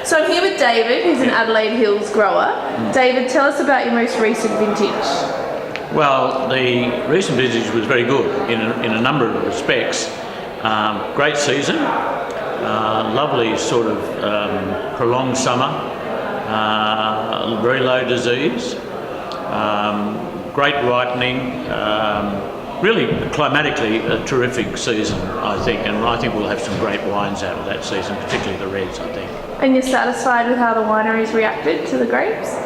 So I'm here with David, who's an Adelaide Hills grower. David, tell us about your most recent vintage. Well, the recent vintage was very good in a number of respects. Great season, lovely sort of prolonged summer, very low disease, great ripening, really climatically a terrific season, I think, and I think we'll have some great wines out of that season, particularly the reds, I think. And you're satisfied with how the wineries reacted to the grapes?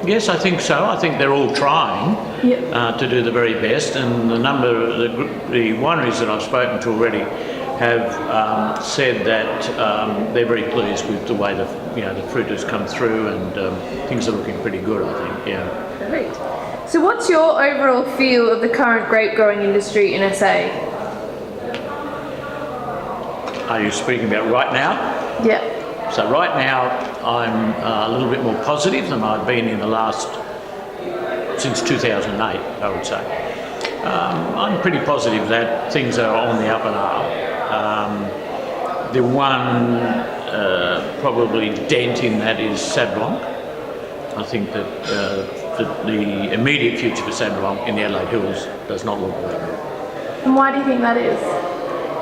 Yes, I think so. I think they're all trying to do the very best, and the number of the wineries that I've spoken to already have said that they're very pleased with the way the fruit has come through, and things are looking pretty good, I think. Yeah. Great. So, what's your overall feel of the current grape growing industry in SA? Are you speaking about right now? Yeah. So right now I'm a little bit more positive than I've been in since 2008, I would say. I'm pretty positive that things are on the up and up. The one probably dent in that is Sauv Blanc. I think that the immediate future for Sauv Blanc in the Adelaide Hills does not look very good. And why do you think that is?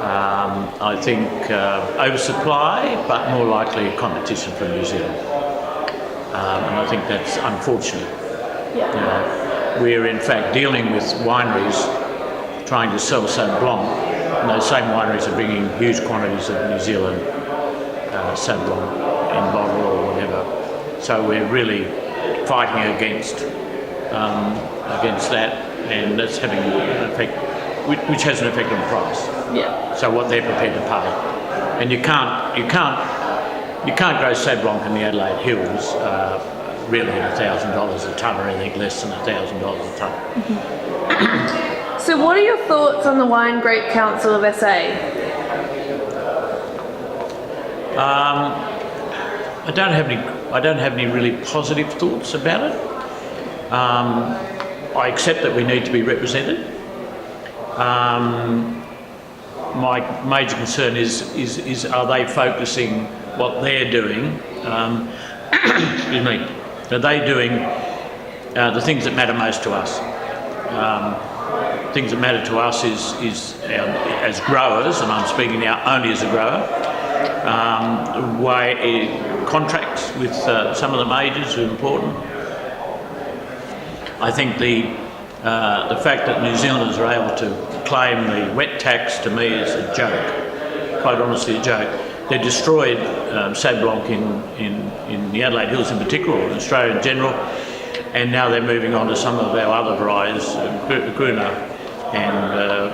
I think oversupply, but more likely competition from New Zealand. And I think that's unfortunate. Yeah. We're in fact dealing with wineries trying to sell Sauv Blanc, and those same wineries are bringing huge quantities of New Zealand Sauv Blanc in bottle or whatever. So we're really fighting against that, and that's having an effect, which has an effect on the price. Yeah. So what they're prepared to pay, and you can't grow Sauv Blanc in the Adelaide Hills really at $1,000 a tonne or anything less than $1,000 a tonne. Mm-hmm. So what are your thoughts on the Wine Grape Council of SA? I don't have any really positive thoughts about it. I accept that we need to be represented. My major concern is are they focusing what they're doing? Excuse me. Are they doing the things that matter most to us? Things that matter to us is as growers, and I'm speaking now only as a grower. Contracts with some of the majors are important. I think the fact that New Zealanders are able to claim the wet tax, to me, is a joke, quite honestly a joke. They destroyed Sauv Blanc in the Adelaide Hills in particular, or in Australia in general, and now they're moving on to some of our other varieties, Gruner and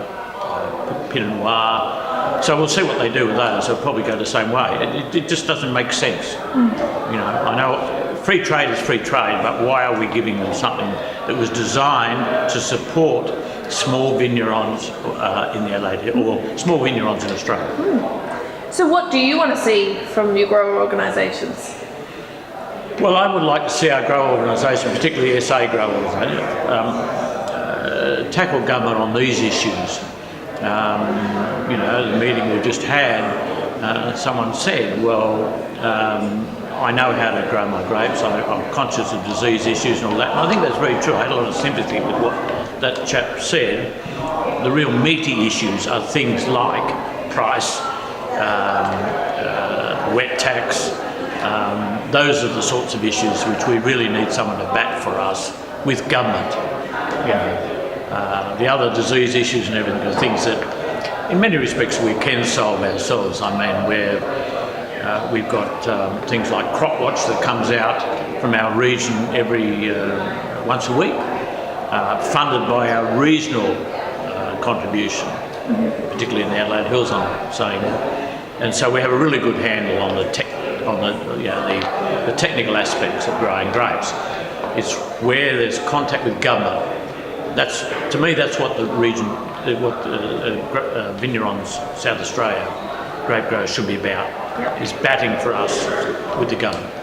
Pinot Noir. So we'll see what they do with those. They'll probably go the same way. It just doesn't make sense. I know free trade is free trade, but why are we giving them something that was designed to support small vignerons in the Adelaide Hills, or small vignerons in Australia? So what do you want to see from your grower organisations? Well, I would like to see our grower organisation, particularly SA grower organisation, tackle government on these issues. The meeting we just had, someone said, well, I know how to grow my grapes, I'm conscious of disease issues and all that, and I think that's very true. I had a lot of sympathy with what that chap said. The real meaty issues are things like price, wet tax. Those are the sorts of issues which we really need someone to bat for us with government. The other disease issues and everything are things that, in many respects, we can solve ourselves. I mean, we've got things like Crop Watch that comes out from our region every once a week, funded by our regional contribution, particularly in the Adelaide Hills, I'm saying. And so we have a really good handle on the technical aspects of growing grapes. It's where there's contact with government. To me, that's what the region, vignerons, South Australia, grape growers should be about, is batting for us with the government.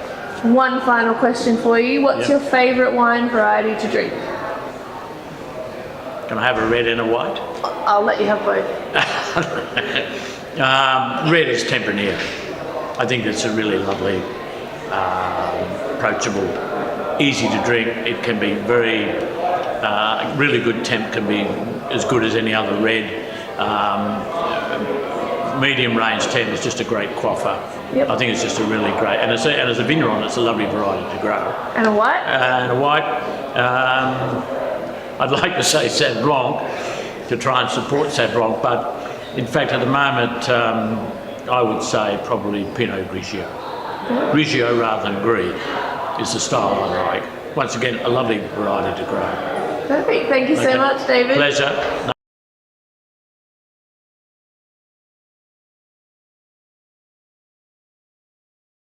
One final question for you. What's your favourite wine variety to drink? Can I have a red and a white? I'll let you have both. Red is Tempranillo. I think it's a really lovely, approachable, easy to drink. It can be really good temp, can be as good as any other red. Medium range 10 is just a great quaffer. Yep. I think it's just a really great, and as a vigneron, it's a lovely variety to grow. And a white? And a white, I'd like to say Sauv Blanc to try and support Sauv Blanc, but in fact at the moment I would say probably Pinot Grigio. Grigio rather than Gris is the style I like. Once again, a lovely variety to grow. Perfect. Thank you so much, David. Pleasure.